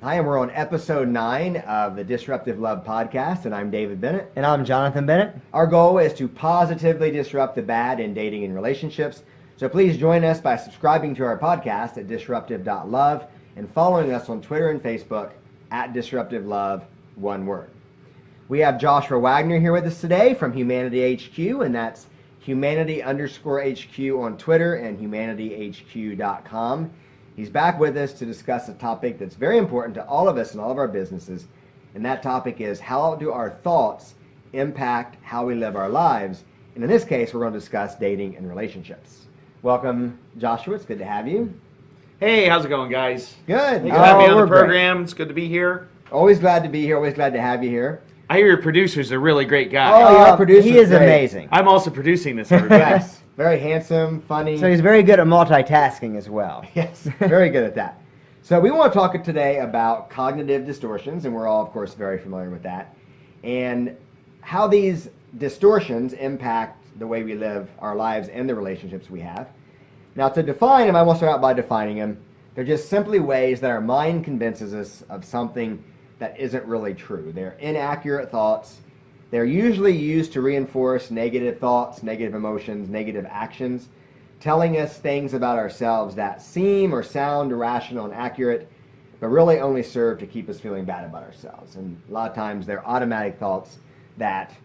Hi, and we're on episode 9 of the Disruptive Love podcast, and I'm David Bennett. And I'm Jonathan Bennett. Our goal is to positively disrupt the bad in dating and relationships. So please join us by subscribing to our podcast at disruptive.love and following us on Twitter and Facebook at disruptivelove, one word. We have Joshua Wagner here with us today from Humanity HQ, and that's humanity_HQ on Twitter and humanity_HQ.com. He's back with us to discuss a topic that's very important to all of us and all of our businesses, and that topic is how do our thoughts impact how we live our lives? And in this case, we're going to discuss dating and relationships. Welcome, Joshua. It's good to have you. Hey, how's it going, guys? Good. Good to have you on the program. Great. It's good to be here. Always glad to be here. Always glad to have you here. I hear your producer's a really great guy. Oh, your producer. He is amazing. I'm also producing this, everybody. Yes. Very handsome, funny. So he's very good at multitasking as well. Yes, very good at that. So we want to talk today about cognitive distortions, and we're all, of course, very familiar with that, and how these distortions impact the way we live our lives and the relationships we have. Now, to define them, I want to start out by defining them. They're just simply ways that our mind convinces us of something that isn't really true. They're inaccurate thoughts. They're usually used to reinforce negative thoughts, negative emotions, negative actions, telling us things about ourselves that seem or sound rational and accurate, but really only serve to keep us feeling bad about ourselves. And a lot of times they're automatic thoughts that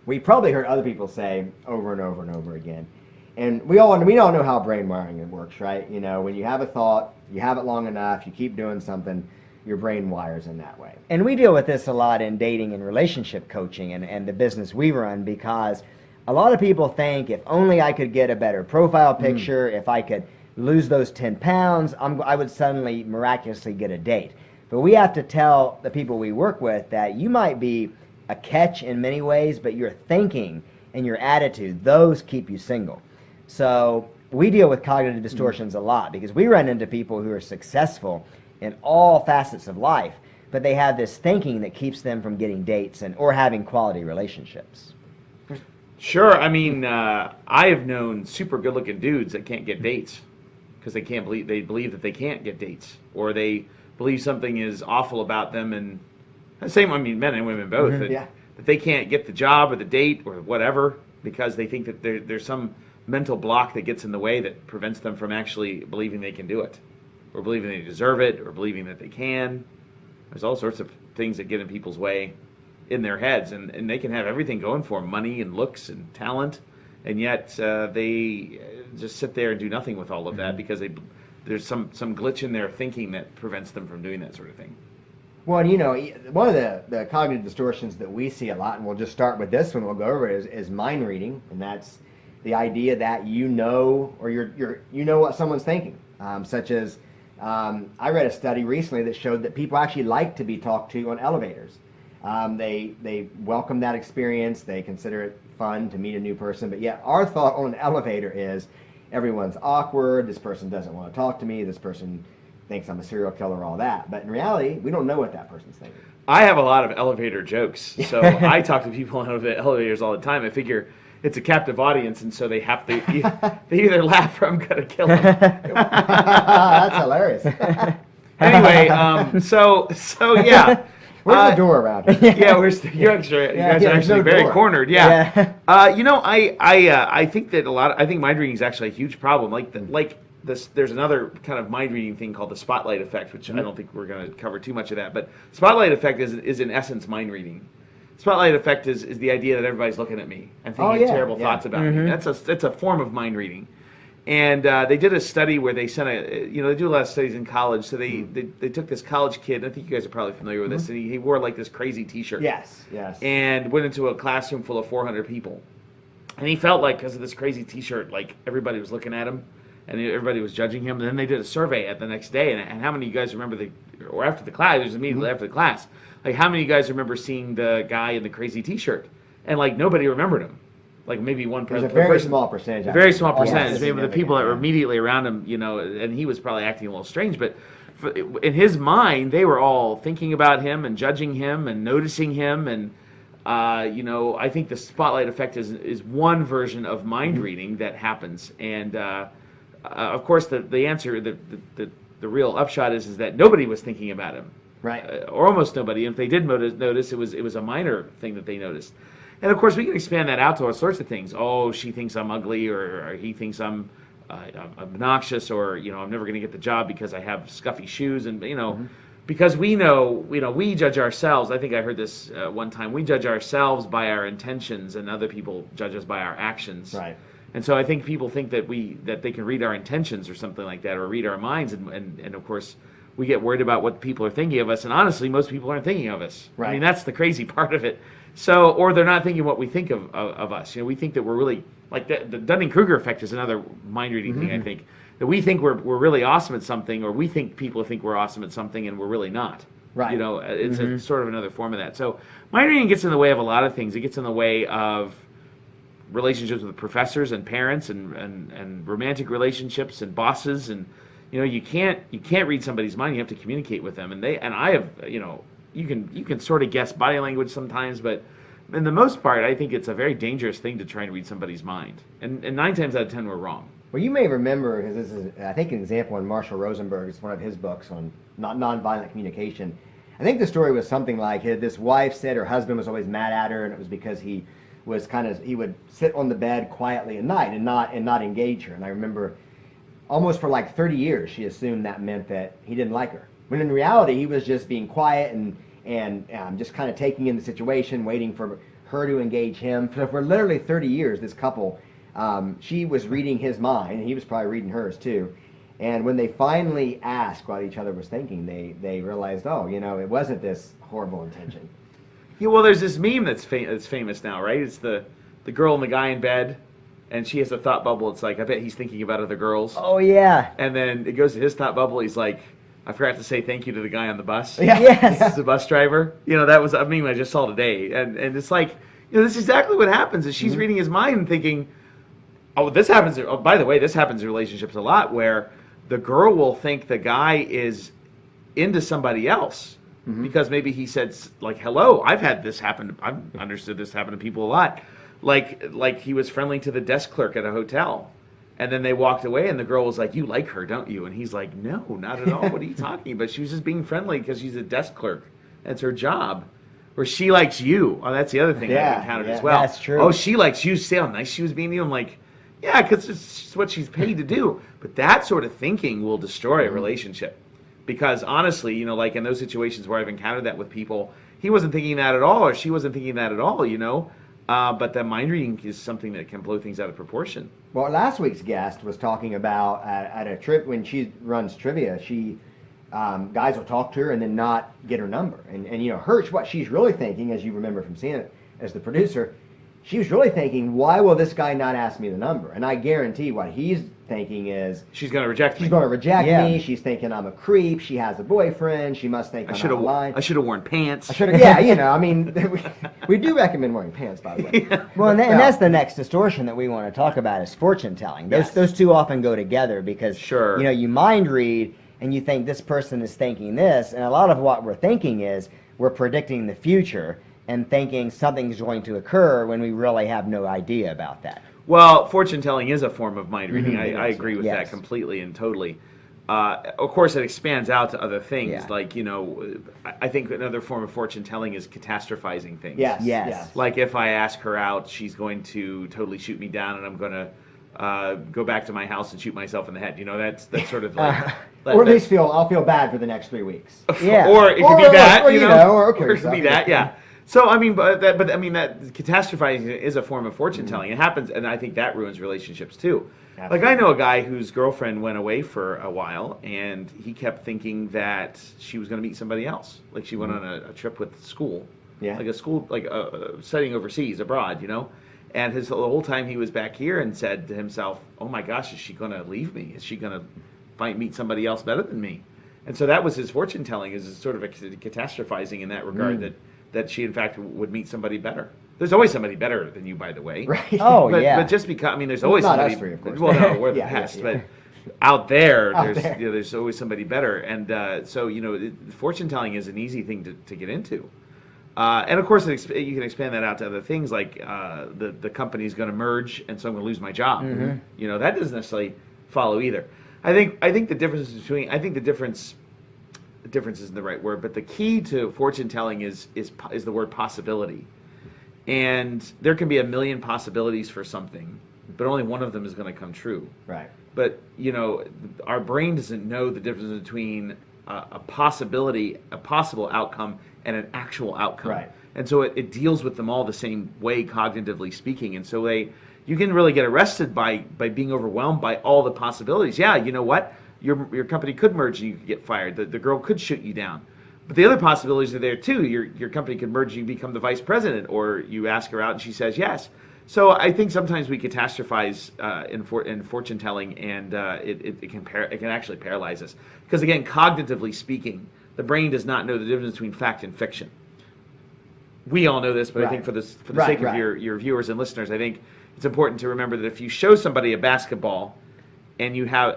we probably heard other people say over and over and over again. And we all know how brain wiring works, right? You know, when you have a thought, you have it long enough, you keep doing something, your brain wires in that way. And we deal with this a lot in dating and relationship coaching and the business we run, because a lot of people think if only I could get a better profile picture, if I could lose those 10 pounds, I would suddenly miraculously get a date. But we have to tell the people we work with that you might be a catch in many ways, but your thinking and your attitude, those keep you single. So we deal with cognitive distortions a lot because we run into people who are successful in all facets of life, but they have this thinking that keeps them from getting dates or having quality relationships. Sure. I mean, I have known super good-looking dudes that can't get dates because they believe that they can't get dates, or they believe something is awful about them, and the same. I mean, men and women both. That they can't get the job or the date or whatever because they think that there's some mental block that gets in the way that prevents them from actually believing they can do it, or believing they deserve it, or believing that they can. There's all sorts of things that get in people's way in their heads, and they can have everything going for them, money and looks and talent, and yet they just sit there and do nothing with all of that because there's some glitch in their thinking that prevents them from doing that sort of thing. Well, and you know, one of the cognitive distortions that we see a lot, and we'll just start with this one, we'll go over it, is mind reading, and that's the idea that you know, or you know what someone's thinking, such as I read a study recently that showed that people actually like to be talked to on elevators. They welcome that experience. They consider it fun to meet a new person. But yet our thought on an elevator is everyone's awkward. This person doesn't want to talk to me. This person thinks I'm a serial killer, all that. But in reality, we don't know what that person's thinking. I have a lot of elevator jokes. So I talk to people on elevators all the time. I figure it's a captive audience, and so they have to they either laugh or I'm going to kill them. That's hilarious. Anyway, so yeah. Where's the door around here? Yeah, you guys are actually very cornered. Yeah. You know, I think that I think mind reading is actually a huge problem. Like this, there's another kind of mind reading thing called the spotlight effect, which I don't think we're going to cover too much of that. But spotlight effect is in essence mind reading. Spotlight effect is the idea that everybody's looking at me and thinking terrible thoughts about me. That's a form of mind reading. And they did a study where they sent they do a lot of studies in college. So they took this college kid, I think you guys are probably familiar with this, and he wore like this crazy T-shirt. Yes. And went into a classroom full of 400 people. And he felt like, because of this crazy T-shirt, like everybody was looking at him and everybody was judging him. And then they did a survey at the next day. And how many of you guys remember or after the class, it was immediately after the class, like how many of you guys remember seeing the guy in the crazy T-shirt? And like nobody remembered him. Like maybe one person. It was a very small percentage. A very small percentage. Maybe the people that were immediately around him, and he was probably acting a little strange. But in his mind, they were all thinking about him and judging him and noticing him. And, I think the spotlight effect is one version of mind reading that happens. And, of course, the answer, the real upshot is that nobody was thinking about him. Right. Or almost nobody. And if they did notice, it was a minor thing that they noticed. And of course, we can expand that out to all sorts of things. Oh, she thinks I'm ugly, or he thinks I'm obnoxious, or I'm never going to get the job because I have scuffy shoes, and because we know, we judge ourselves. I think I heard this one time. We judge ourselves by our intentions, and other people judge us by our actions. Right. And so I think people think that they can read our intentions or something like that, or read our minds, and of course we get worried about what people are thinking of us. And honestly, most people aren't thinking of us. Right. I mean, that's the crazy part of it. So, or they're not thinking what we think of us. We think that we're really, like the Dunning-Kruger effect is another mind-reading thing, I think. That we think we're really awesome at something, or we think people think we're awesome at something, and we're really not. Right. It's a sort of another form of that. So mind-reading gets in the way of a lot of things. It gets in the way of relationships with professors and parents, and romantic relationships and bosses, and you can't read somebody's mind. You have to communicate with them, and I have you can sort of guess body language sometimes, but in the most part, I think it's a very dangerous thing to try and read somebody's mind. And 9 times out of 10, we're wrong. Well, you may remember, because this is, I think, an example in Marshall Rosenberg's, one of his books on nonviolent communication. I think the story was something like this wife said her husband was always mad at her, and it was because he would sit on the bed quietly at night and not engage her. And I remember almost for like 30 years, she assumed that meant that he didn't like her. When in reality, he was just being quiet and just kind of taking in the situation, waiting for her to engage him. So for literally 30 years, this couple, she was reading his mind, and he was probably reading hers too. And when they finally asked what each other was thinking, they realized, it wasn't this horrible intention. Yeah, well, there's this meme that's famous now, right? It's the girl and the guy in bed, and she has a thought bubble. It's like, I bet he's thinking about other girls. Oh, yeah. And then it goes to his thought bubble. He's like, I forgot to say thank you to the guy on the bus. Yeah. Yes. The bus driver. That was a meme I just saw today. And it's like, this is exactly what happens. Is she's reading his mind and thinking, this happens. Oh, by the way, this happens in relationships a lot, where the girl will think the guy is into somebody else. Because maybe he said, like, hello, I've had this happen. I've understood this happen to people a lot. Like he was friendly to the desk clerk at a hotel. And then they walked away, and the girl was like, you like her, don't you? And he's like, no, not at all. What are you talking about? She was just being friendly because she's a desk clerk. That's her job. Or she likes you. Oh, that's the other thing I've encountered as well. That's true. Oh, she likes you. See how nice she was being to you? I'm like, yeah, because it's what she's paid to do. But that sort of thinking will destroy a relationship. Because honestly, like in those situations where I've encountered that with people, he wasn't thinking that at all, or she wasn't thinking that at all, But the mind reading is something that can blow things out of proportion. Well, last week's guest was talking about at a trip when she runs trivia, she guys will talk to her and then not get her number. And what she's really thinking, as you remember from seeing it as the producer, she was really thinking, why will this guy not ask me the number? And I guarantee what he's thinking is, she's going to reject me. She's going to reject me. She's thinking I'm a creep. She has a boyfriend. She must think I'm out of line. I should have worn pants. I should have. We do recommend wearing pants, by the way. Well, and that's the next distortion that we want to talk about is fortune telling. Those two often go together because you mind read and you think this person is thinking this, and a lot of what we're thinking is we're predicting the future and thinking something's going to occur when we really have no idea about that. Well, fortune telling is a form of mind reading. I agree with that completely and totally. Of course, it expands out to other things. Yeah. Like, I think another form of fortune telling is catastrophizing things. Yes. Like if I ask her out, she's going to totally shoot me down, and I'm going to go back to my house and shoot myself in the head. That's sort of like... or at least I'll feel bad for the next 3 weeks. Yeah. Or it could be that, or it could be that, yeah. So that catastrophizing is a form of fortune telling. It happens, and I think that ruins relationships too. Absolutely. Like I know a guy whose girlfriend went away for a while, and he kept thinking that she was going to meet somebody else. Like she went on a trip with school, like a school, like studying overseas, abroad, And the whole time he was back here, and said to himself, "Oh my gosh, is she going to leave me? Is she going to meet somebody else better than me?" And so that was his fortune telling, is sort of a catastrophizing in that regard that she, in fact, would meet somebody better. There's always somebody better than you, by the way. Right. Oh, But just because, there's always not somebody... us three, of course. Well, no, we're the best. But out there, Out there's there. there's always somebody better. And so, fortune telling is an easy thing to get into. And, of course, you can expand that out to other things, like the company's going to merge, and so I'm going to lose my job. That doesn't necessarily follow either. I think the difference difference isn't the right word, but the key to fortune telling is the word possibility. And there can be a million possibilities for something, but only one of them is going to come true. Right. But, you know, our brain doesn't know the difference between a possibility, a possible outcome, and an actual outcome. Right. And so it deals with them all the same way, cognitively speaking. And so you can really get arrested by being overwhelmed by all the possibilities. Yeah, you know what? Your company could merge and you could get fired. The girl could shoot you down. But the other possibilities are there too. Your company could merge and you become the vice president, or you ask her out and she says yes. So I think sometimes we catastrophize in fortune telling, and it can actually paralyze us. Because again, cognitively speaking, the brain does not know the difference between fact and fiction. We all know this, but I think for the sake of your viewers and listeners, I think it's important to remember that if you show somebody a basketball, and you have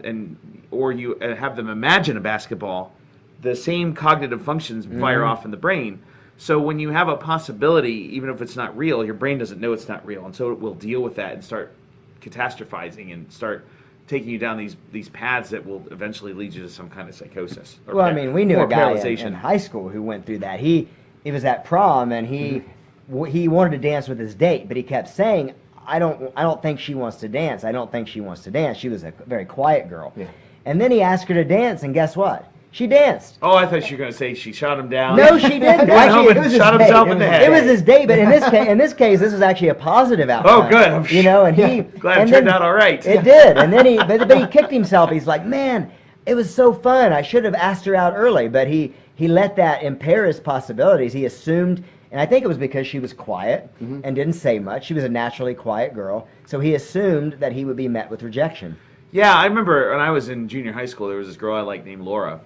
them imagine a basketball, the same cognitive functions fire off in the brain. So when you have a possibility, even if it's not real, your brain doesn't know it's not real, and so it will deal with that and start catastrophizing and start taking you down these paths that will eventually lead you to some kind of psychosis. Well, I mean, we knew a guy in high school who went through that. He was at prom, and he wanted to dance with his date, but he kept saying, I don't think she wants to dance. I don't think she wants to dance. She was a very quiet girl. Yeah. And then he asked her to dance, and guess what? She danced. Oh, I thought you were going to say she shot him down. No, she didn't. Actually, it was shot himself in the head. It was his date, but in this case, this was actually a positive outcome. Oh, good. You know, and he glad it turned out all right. It did, and then but he kicked himself. He's like, man, it was so fun. I should have asked her out early, but he let that impair his possibilities. He assumed. And I think it was because she was quiet and didn't say much. She was a naturally quiet girl. So he assumed that he would be met with rejection. Yeah, I remember when I was in junior high school, there was this girl I liked named Laura.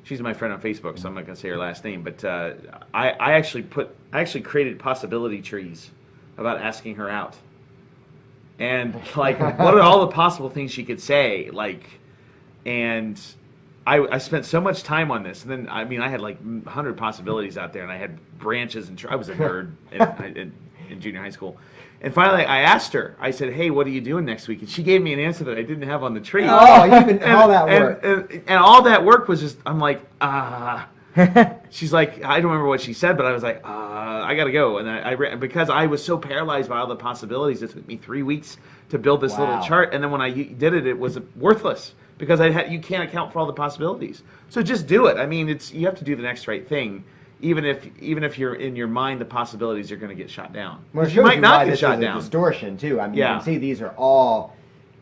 She's my friend on Facebook, so I'm not going to say her last name. But I actually created possibility trees about asking her out. And, like, what are all the possible things she could say? And I spent so much time on this, and then I had like 100 possibilities out there, and I had branches, and I was a nerd in junior high school. And finally, I asked her. I said, "Hey, what are you doing next week?" And she gave me an answer that I didn't have on the tree. Oh, all that work, and all that work was just. I'm like, She's like, I don't remember what she said, but I was like, I gotta go. And I because I was so paralyzed by all the possibilities. It took me 3 weeks to build this little chart, and then when I did it, it was worthless. Because you can't account for all the possibilities. So just do it. I mean, you have to do the next right thing, even if you're in your mind the possibilities are going to get shot down. Well, you might not get shot down. Distortion too. I mean, you can see these are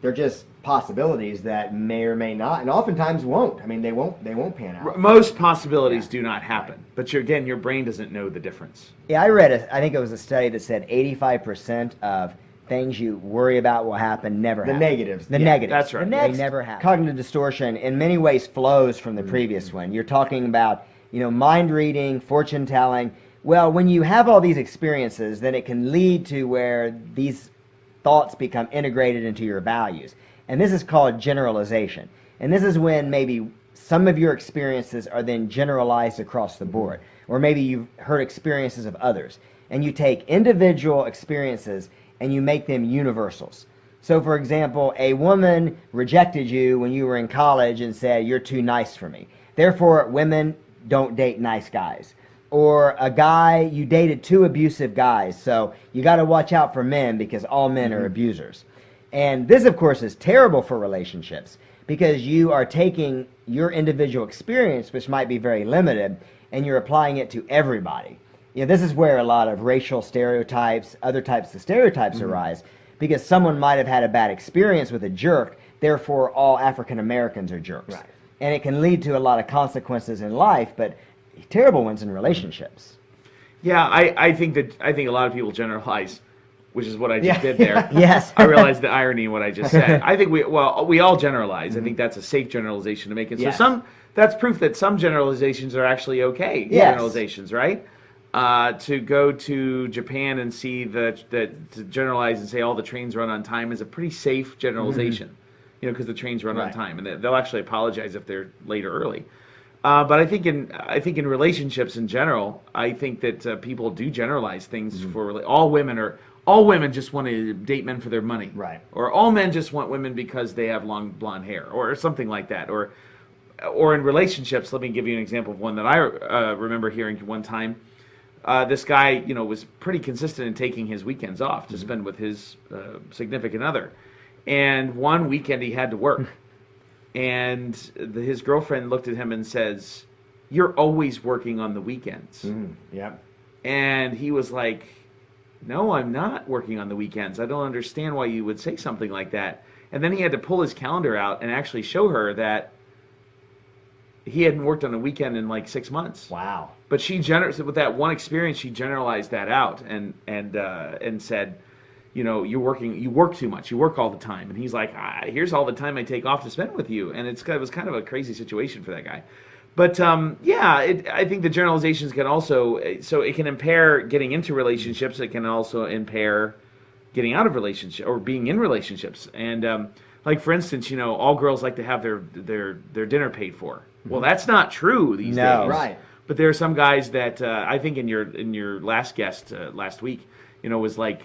they're just possibilities that may or may not, and oftentimes won't. I mean, they won't pan out. Most possibilities do not happen, but your brain doesn't know the difference. Yeah, I think it was a study that said 85% of things you worry about will happen never happen. The negatives. That's right. They never happen. Cognitive distortion in many ways flows from the previous one. You're talking about, mind reading, fortune telling. Well, when you have all these experiences, then it can lead to where these thoughts become integrated into your values. And this is called generalization. And this is when maybe some of your experiences are then generalized across the board. Or maybe you've heard experiences of others. And you take individual experiences and you make them universals. So, for example, a woman rejected you when you were in college and said, you're too nice for me. Therefore, women don't date nice guys. Or a guy, you dated 2 abusive guys, so you got to watch out for men because all men are abusers. And this, of course, is terrible for relationships because you are taking your individual experience, which might be very limited, and you're applying it to everybody. This is where a lot of racial stereotypes, other types of stereotypes arise, because someone might have had a bad experience with a jerk, therefore all African Americans are jerks. Right. And it can lead to a lot of consequences in life, but terrible ones in relationships. Yeah, I think a lot of people generalize, which is what I just did there. Yes. I realized the irony in what I just said. I think we all generalize. I think that's a safe generalization to make. And so that's proof that some generalizations are actually okay generalizations, right? To go to Japan and see to generalize and say all the trains run on time is a pretty safe generalization, because the trains run on time, and they'll actually apologize if they're late or early. But I think in relationships in general, I think that people do generalize things for all women just want to date men for their money, right? Or all men just want women because they have long blonde hair, or something like that, or or in relationships, let me give you an example of one that I remember hearing one time. This guy, was pretty consistent in taking his weekends off to spend with his significant other. And one weekend he had to work. And his girlfriend looked at him and says, "You're always working on the weekends." Yep. And he was like, "No, I'm not working on the weekends. I don't understand why you would say something like that." And then he had to pull his calendar out and actually show her that he hadn't worked on a weekend in like 6 months. Wow. But with that one experience, she generalized that out and said, you work too much. You work all the time. And he's like, here's all the time I take off to spend with you. And it was kind of a crazy situation for that guy. But I think the generalizations can also, so it can impair getting into relationships. It can also impair getting out of relationships or being in relationships. And like for instance, all girls like to have their dinner paid for. Well, that's not true these days. Right. But there are some guys that I think in your last guest last week, was like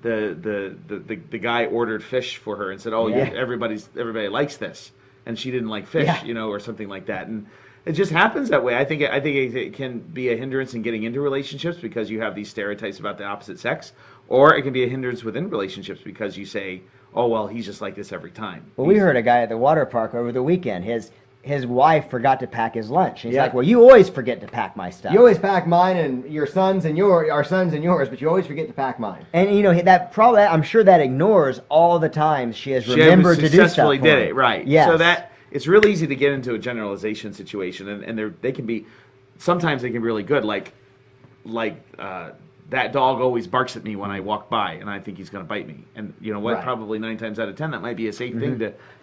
the guy ordered fish for her and said, "Oh, yeah, everybody likes this," and she didn't like fish, or something like that. And it just happens that way. I think it can be a hindrance in getting into relationships because you have these stereotypes about the opposite sex, or it can be a hindrance within relationships because you say, "Oh, well, he's just like this every time." Well, we heard a guy at the water park over the weekend. His wife forgot to pack his lunch. He's like, "Well, you always forget to pack my stuff. You always pack mine and our sons and yours, but you always forget to pack mine." And that probably, I'm sure that ignores all the times she has remembered to do stuff. Successfully did it, right? Yes. So that it's real easy to get into a generalization situation, and they can be, sometimes they can be really good. Like that dog always barks at me when I walk by, and I think he's going to bite me. And you know what? Right. Probably 9 times out of 10, that might be a safe thing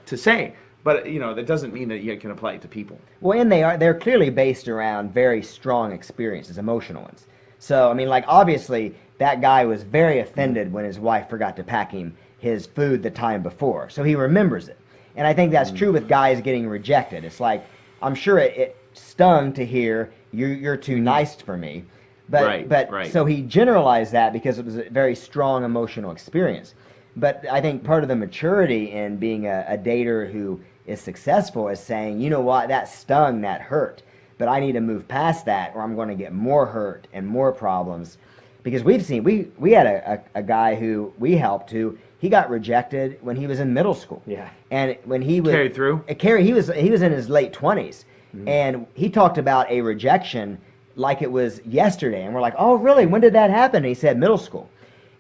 to say. But that doesn't mean that you can apply it to people. Well, and they're clearly based around very strong experiences, emotional ones. So, I mean, like, obviously, that guy was very offended when his wife forgot to pack him his food the time before. So he remembers it. And I think that's true with guys getting rejected. It's like, I'm sure it stung to hear, you're too nice for me. But Right. So he generalized that because it was a very strong emotional experience. But I think part of the maturity in being a dater who is successful is saying, you know what, that stung, that hurt. But I need to move past that or I'm going to get more hurt and more problems. Because we've seen, we had a guy who we helped who, he got rejected when he was in middle school. Yeah. And when he was... Carried through? He was in his late 20s. And he talked about a rejection like it was yesterday. And we're like, oh, really? When did that happen? And he said middle school.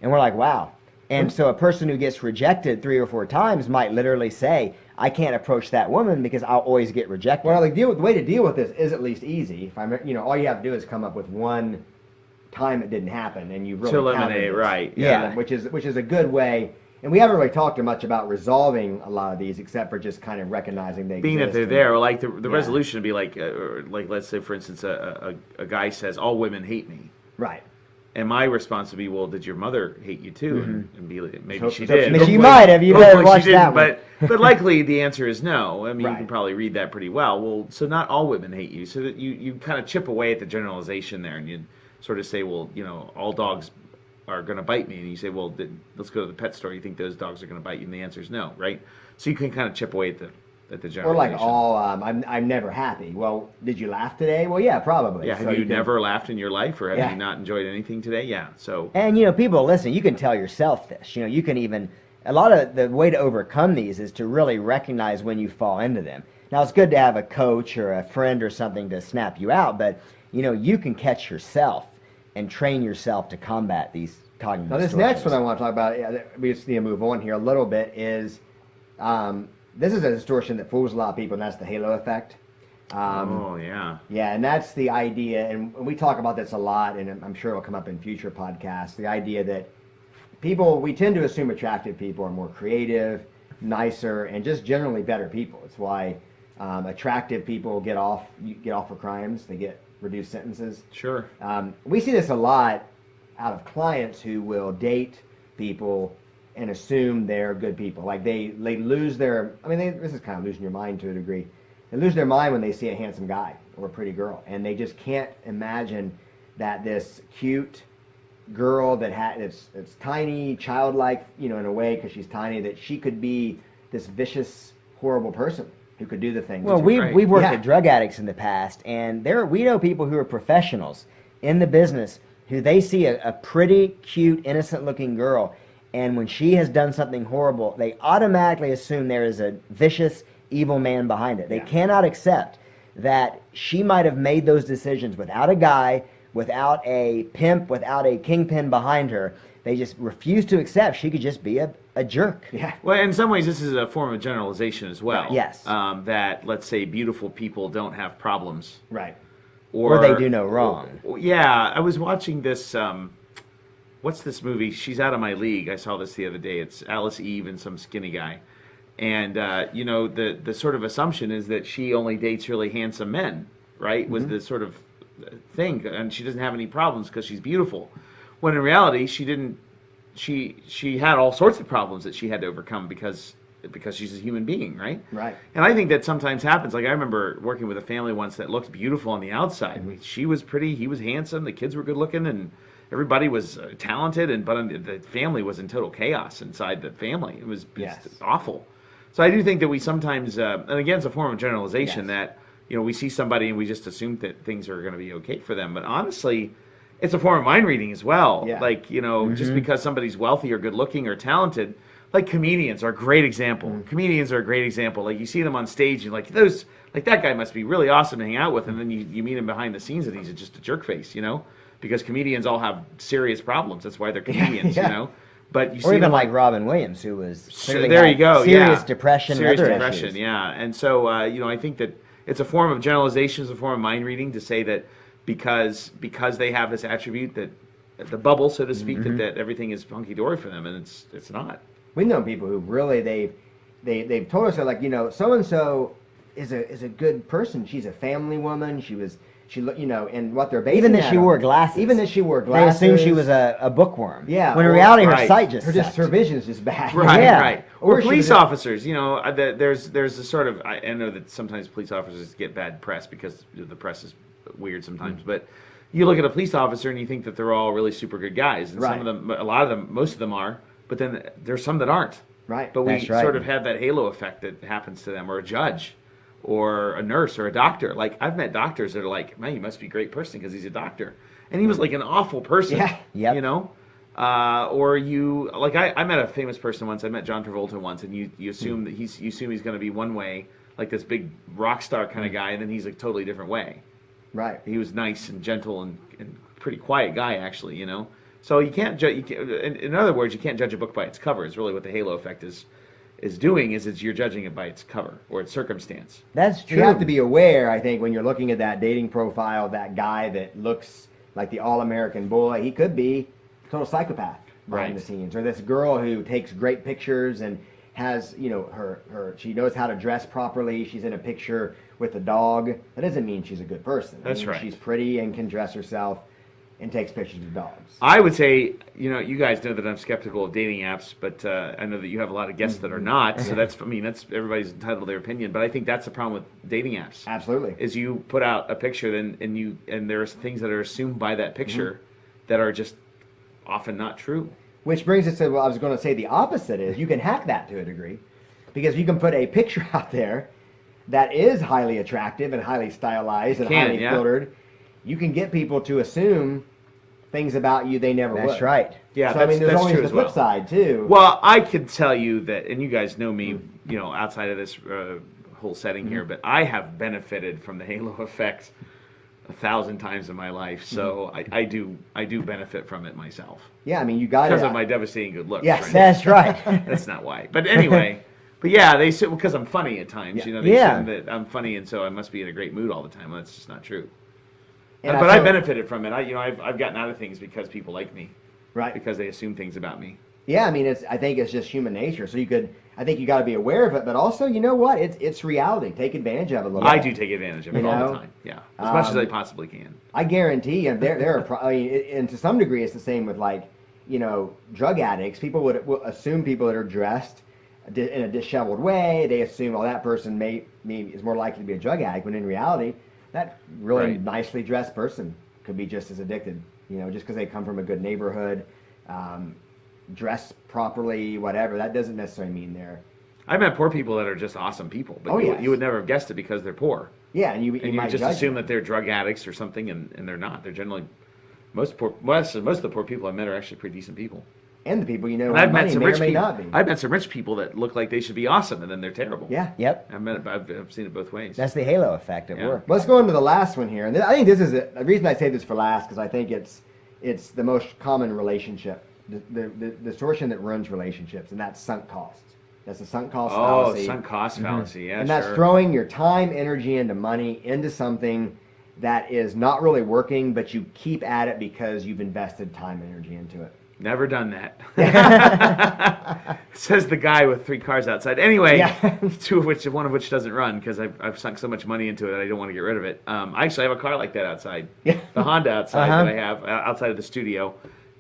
And we're like, wow. And so a person who gets rejected 3 or 4 times might literally say, I can't approach that woman because I'll always get rejected. Well, the way to deal with this is at least easy. If all you have to do is come up with one time it didn't happen, and you really to eliminate, right? Yeah. which is a good way. And we haven't really talked much about resolving a lot of these, except for just kind of recognizing they Being exist. that they're there, or like the resolution would be like let's say for instance a guy says all women hate me, Right. and my response would be, well, did your mother hate you too? And be like, maybe she so did. She Hopefully- might have. You better hopefully watch she didn't, that one. But likely the answer is no. I mean, you Right. can probably read that pretty well. Well, so not all women hate you. So that you kind of chip away at the generalization there, and you sort of say, well, all dogs are going to bite me, and you say, well, let's go to the pet store. You think those dogs are going to bite you? And the answer is no, right? So you can kind of chip away at the generalization. Or like I'm never happy. Well, did you laugh today? Well, yeah, probably. Yeah, have So you can- never laughed in your life, or have Yeah. you not enjoyed anything today? Yeah, so And, people, listen, you can tell yourself this. You can even, a lot of the way to overcome these is to really recognize when you fall into them. Now, it's good to have a coach or a friend or something to snap you out, but, you can catch yourself and train yourself to combat these cognitive Now, this distortions. next one I want to talk about, we just need to move on here a little bit, is this is a distortion that fools a lot of people, and that's the halo effect. oh yeah. Yeah, and that's the idea, and we talk about this a lot, and I'm sure it'll come up in future podcasts, the idea that we tend to assume attractive people are more creative, nicer, and just generally better people. It's why attractive people get off for crimes, they get reduced sentences. Sure. We see this a lot out of clients who will date people and assume they're good people. Like they lose their, this is kind of losing your mind to a degree. They lose their mind when they see a handsome guy or a pretty girl, and they just can't imagine that this cute girl that it's tiny, childlike, in a way because she's tiny, that she could be this vicious, horrible person. who could do the things. Well, that we've worked Yeah. with drug addicts in the past, and we know people who are professionals in the business who they see a pretty cute, innocent-looking girl, and when she has done something horrible, they automatically assume there is a vicious, evil man behind it. They Yeah. cannot accept that she might have made those decisions without a guy, without a pimp, without a kingpin behind her. They just refuse to accept she could just be a jerk. Yeah. Well, in some ways, this is a form of generalization as well. Right, yes. That, let's say, beautiful people don't have problems. Right. Or they do no wrong. Yeah, I was watching this. What's this movie? She's Out of My League. I saw this the other day. It's Alice Eve and some skinny guy. And, the sort of assumption is that she only dates really handsome men, right? Was the sort of thing. And she doesn't have any problems because she's beautiful. When in reality, she didn't. She had all sorts of problems that she had to overcome because she's a human being, right? Right. And I think that sometimes happens. Like I remember working with a family once that looked beautiful on the outside. I mean, she was pretty, he was handsome, the kids were good looking, and everybody was talented. But the family was in total chaos inside the family. It was awful. So I do think that we sometimes, and again, it's a form of generalization that we see somebody and we just assume that things are going to be okay for them. But honestly, it's a form of mind reading as well. Yeah. Like just because somebody's wealthy or good looking or talented. Like comedians are a great example. Comedians are a great example. Like you see them on stage and like that guy must be really awesome to hang out with, and then you meet him behind the scenes and he's just a jerk face, because comedians all have serious problems. That's why they're comedians, But you see Or even them like Robin Williams, who was clearly there you had go, serious depression, serious and other depression, issues. yeah. And so I think that it's a form of generalization, it's a form of mind reading to say that because they have this attribute that the bubble, so to speak, that everything is hunky dory for them, and it's not. We've known people who really they've told us they're like, so and so is a good person. She's a family woman. And what they're basing Even that that she on- wore glasses. Even that she wore They glasses. assumed she was a bookworm. Yeah, When in or- reality, her Right. sight just her sucked. vision is just bad. Right, Yeah. right. Or Or she police was a- officers, there's a sort of, I know that sometimes police officers get bad press because the press is weird sometimes, but you look at a police officer and you think that they're all really super good guys, and Right. some of them, a lot of them, most of them are, but then there's some that aren't. Right. But we That's right. sort of have that halo effect that happens to them, or a judge, or a nurse, or a doctor. Like, I've met doctors that are like, man, he must be a great person because he's a doctor. And he was like an awful person, Yeah. Yep. I met a famous person once. I met John Travolta once, and you assume that he's going to be one way, like this big rock star kind of guy, and then he's a totally different way. Right. He was nice and gentle and pretty quiet guy, actually, So you can't judge. In other words, you can't judge a book by its cover. Is really what the halo effect is doing. Is you're judging it by its cover or its circumstance. That's true. You have to be aware, I think, when you're looking at that dating profile, that guy that looks like the all-American boy, he could be a total psychopath behind Right. the scenes. Or this girl who takes great pictures and has, she knows how to dress properly. She's in a picture with a dog. That doesn't mean she's a good person. That's right. She's pretty and can dress herself and takes pictures of dogs. I would say, you guys know that I'm skeptical of dating apps, but I know that you have a lot of guests that are not. So that's everybody's entitled to their opinion. But I think that's the problem with dating apps. Absolutely. Is you put out a picture, and there's things that are assumed by that picture that are just often not true. Which brings us to, I was going to say the opposite is you can hack that to a degree, because you can put a picture out there that is highly attractive and highly stylized and highly filtered. You can get people to assume things about you they never would. That's right. Yeah, so, there's that's always true the as flip well. side too. Well, I could tell you that, and you guys know me, outside of this whole setting here, but I have benefited from the halo effect 1,000 times in my life. So I do benefit from it myself Yeah, I mean, you got because it. of my devastating good looks. Yes, right? That's right. That's not why. But anyway, but yeah, they say because I'm funny at times. Yeah. They Yeah. assume that I'm funny, and so I must be in a great mood all the time. Well, that's just not true. And But I I feel- benefited from it. I've gotten out of things because people like me, right. because they assume things about me. Yeah, I mean, I think it's just human nature. So I think you got to be aware of it, but also, you know what? It's reality. Take advantage of it a little I bit. do take advantage of it You all know? the time. Yeah, as much as I Um, possibly can. I guarantee, and and to some degree, it's the same with drug addicts. People will assume people that are dressed in a disheveled way. They assume, that person is more likely to be a drug addict. When in reality, that really Right. nicely dressed person could be just as addicted. Just because they come from a good neighborhood, dress properly, whatever. That doesn't necessarily mean they're I've met poor people that are just awesome people, but you would never have guessed it because they're poor. Yeah, and you might just assume that they're drug addicts or something, and they're not. They're generally most of the poor people I met are actually pretty decent people. And the people you know, and I've met some rich people. Not be. I've met some rich people that look like they should be awesome, and then they're terrible. Yeah. Yep. I've seen it both ways. That's the halo effect at work. Let's go into the last one here, and I think this is the reason I say this for last because I think it's the most common relationship, the distortion that ruins relationships, and that's sunk costs. That's the sunk cost fallacy. Oh, sunk cost fallacy, yeah, and that's throwing your time, energy, into money into something that is not really working, but you keep at it because you've invested time and energy into it. Never done that. Says the guy with 3 cars outside. Anyway, one of which doesn't run because I've sunk so much money into it I don't want to get rid of it. I actually have a car like that outside. The Honda outside that I have outside of the studio.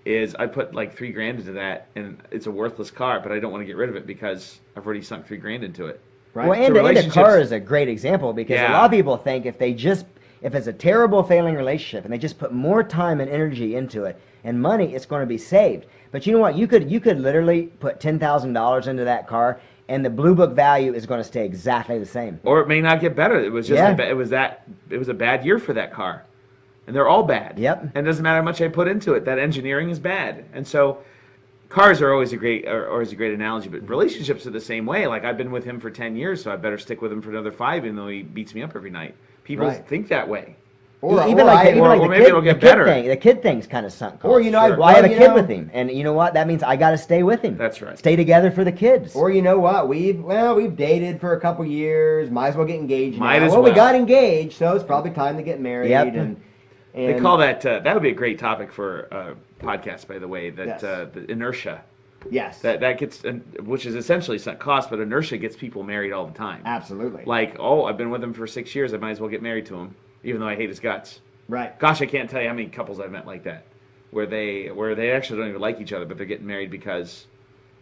I put like $3,000 into that, and it's a worthless car, but I don't want to get rid of it because I've already sunk $3,000 into it. Right. Well, and the car is a great example because a lot of people think if it's a terrible failing relationship and they just put more time and energy into it and money, it's going to be saved. But you know what? You could literally put $10,000 into that car, and the blue book value is going to stay exactly the same. Or it may not get better. It was just it was a bad year for that car. And they're all bad. Yep. And it doesn't matter how much I put into it. That engineering is bad. And so cars are always a great analogy, but relationships are the same way. Like I've been with him for 10 years, so I better stick with him for another 5 even though he beats me up every night. People think that way. Or maybe it'll get better. The kid thing's kind of sunk cost. Or I have a kid with him, and you know what? That means I got to stay with him. That's right. Stay together for the kids. Or you know what? We've dated for a couple years. Might as well get engaged. We got engaged, so it's probably time to get married. Yep. And they call that that would be a great topic for a podcast, by the way. That the inertia. Yes. That gets, which is essentially sunk cost, but inertia gets people married all the time. Absolutely. Like, I've been with him for 6 years. I might as well get married to him, even though I hate his guts. Right. Gosh, I can't tell you how many couples I've met like that, where they actually don't even like each other, but they're getting married because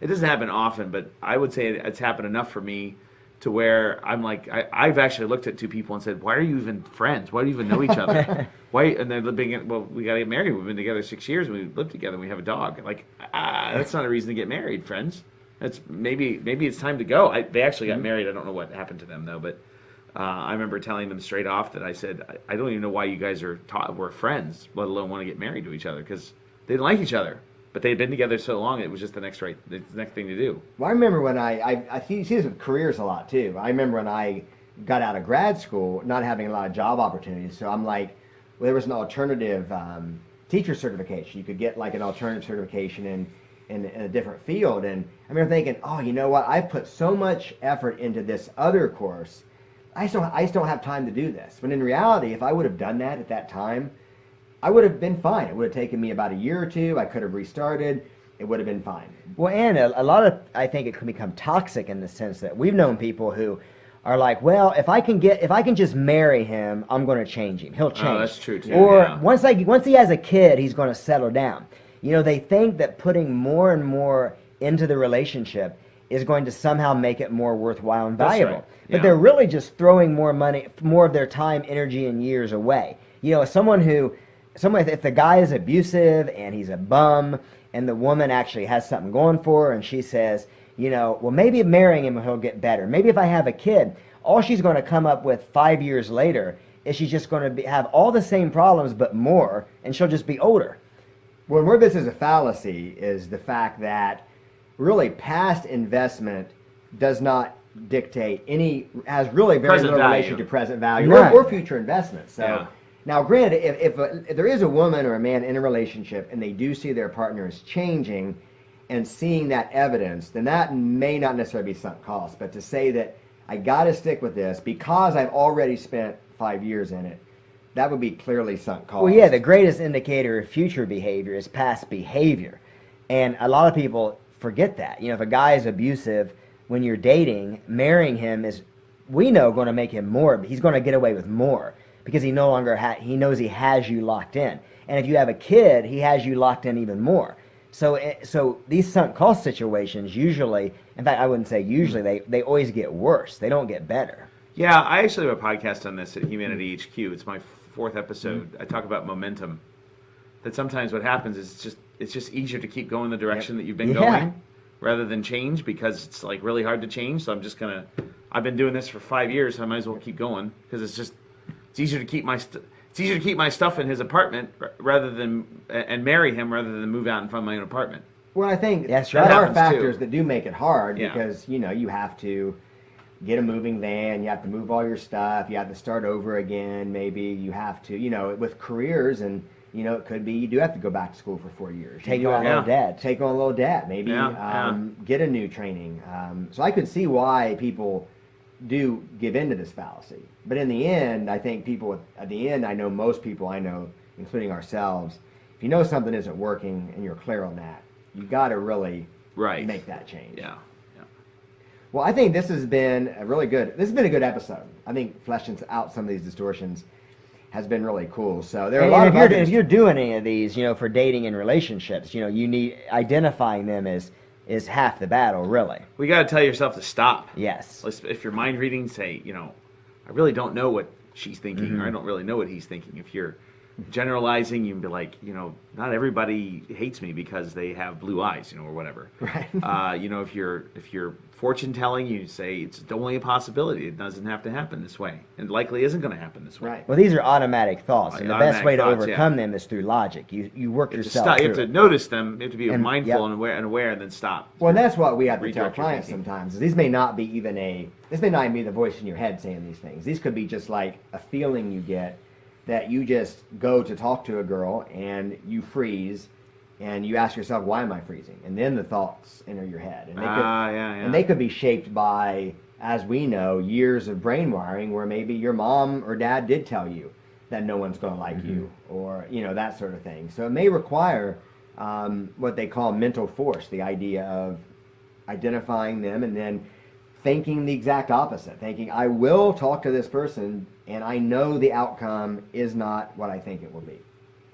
it doesn't happen often. But I would say it's happened enough for me to where I'm like, I've actually looked at 2 people and said, why are you even friends? Why do you even know each other? Why? And they're living, we got to get married. We've been together 6 years, and we live together, and we have a dog. Like, that's not a reason to get married, friends. That's maybe it's time to go. They actually got married. I don't know what happened to them, though, but I remember telling them straight off that I said, I don't even know why you guys were friends, let alone want to get married to each other, because they didn't like each other. But they had been together so long, it was just the next thing to do. Well, I remember when I see this with careers a lot too. I remember when I got out of grad school, not having a lot of job opportunities. So I'm like, well, there was an alternative teacher certification. You could get like an alternative certification in a different field. And I remember thinking, oh, you know what? I've put so much effort into this other course. I just don't have time to do this. When in reality, if I would have done that at that time, I would have been fine. It would have taken me about a year or 2. I could have restarted. It would have been fine. Well, and a lot of, I think it can become toxic in the sense that we've known people who are like, well, if I can just marry him, I'm going to change him. He'll change. Oh, that's true too. Or once he has a kid, he's going to settle down. You know, they think that putting more and more into the relationship is going to somehow make it more worthwhile and valuable. Right. But they're really just throwing more money, more of their time, energy, and years away. You know, if the guy is abusive and he's a bum and the woman actually has something going for her and she says, you know, well, maybe marrying him he'll get better. Maybe if I have a kid, all she's going to come up with 5 years later is she's just going to have all the same problems but more, and she'll just be older. Well, where this is a fallacy is the fact that really past investment does not dictate has really very little relation to present value or future investments. So now, granted, if there is a woman or a man in a relationship and they do see their partner is changing and seeing that evidence, then that may not necessarily be sunk cost. But to say that I got to stick with this because I've already spent 5 years in it, that would be clearly sunk cost. Well, yeah, the greatest indicator of future behavior is past behavior. And a lot of people forget that. You know, if a guy is abusive when you're dating, marrying him is, we know, going to make him more. He's going to get away with more because he no longer he knows he has you locked in. And if you have a kid, he has you locked in even more. So these sunk cost situations usually, in fact, I wouldn't say usually, they always get worse. They don't get better. Yeah, I actually have a podcast on this at Humanity HQ. It's my 4th episode. I talk about momentum. That sometimes what happens is it's just easier to keep going the direction that you've been going. rather than change, because it's like really hard to change. So I've been doing this for 5 years, so I might as well keep going, because it's easier to keep my stuff in his apartment rather than and marry him rather than move out and find my own apartment. Well, I think That's there right. are Happens factors too. that do make it hard Yeah. because, you have to get a moving van, you have to move all your stuff, you have to start over again, maybe you have to, with careers and, it could be you do have to go back to school for 4 years. Take You do on have a little debt. Take on a little debt, maybe Yeah. get a new training. So I could see why people do give into this fallacy. But in the end, I think I know most people I know, including ourselves, if you know something isn't working and you're clear on that, you got to really make that change. Yeah. Well, I think this has been a good episode. I think fleshing out some of these distortions has been really cool. So there are a lot of if you're doing any of these, for dating and relationships, you need identifying them is half the battle, really. We got to tell yourself to stop. Yes. If you're mind reading, say, I really don't know what she's thinking, Mm-hmm. or I don't really know what he's thinking. If you're generalizing, you can be like, not everybody hates me because they have blue eyes, or whatever. Right. If you're fortune telling, you say it's only a possibility. It doesn't have to happen this way, and likely isn't going to happen this way. Right. Well, these are automatic thoughts, and the best way to Automatic thoughts, overcome them is through logic. You work You have to yourself stop. You through have to it. notice them. You have to be And- mindful yep. and aware, and then stop. Well, and that's what we have to tell Redirect your clients thinking. sometimes. Is these may not even be the voice in your head saying these things. These could be just like a feeling you get that you just go to talk to a girl and you freeze and you ask yourself, why am I freezing? And then the thoughts enter your head. And Yeah. and they could be shaped by, as we know, years of brain wiring where maybe your mom or dad did tell you that no one's going to like you, or, that sort of thing. So it may require what they call mental force, the idea of identifying them and then thinking the exact opposite, thinking, I will talk to this person and I know the outcome is not what I think it will be,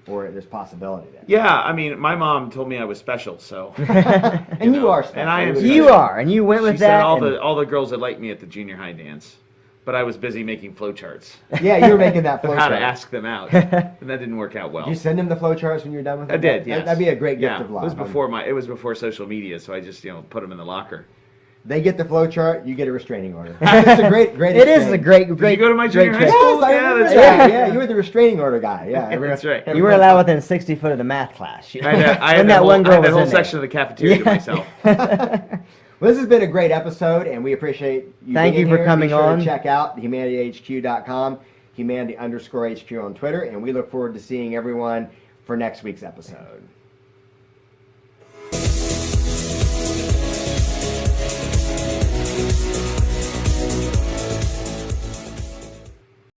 or there's possibility there. Yeah, I mean, my mom told me I was special, so. And you are special. And I am You are, and you went with She said that. all the girls that liked me at the junior high dance, but I was busy making flowcharts Yeah, you were making that flow of how to chart. ask them out, and that didn't work out well. Did you send them the flow charts when you're done with it? I did, yes. That'd be a great gift Yeah, of love. it was before social media, so I just put them in the locker. They get the flow chart, you get a restraining order. It's a great It is a great. Did you go to my junior high trick. school? Yes, I Yeah, remember that's that. right. Yeah, you were the restraining order guy. Yeah, That's right. You were allowed within 60 foot of the math class. I had When that whole, one girl I had that was whole in there. section of the cafeteria to myself. Well, this has been a great episode, and we appreciate you Thank being you for here. coming Be sure on. to check out humanitydhq.com, humanity_HQ on Twitter, and we look forward to seeing everyone for next week's episode.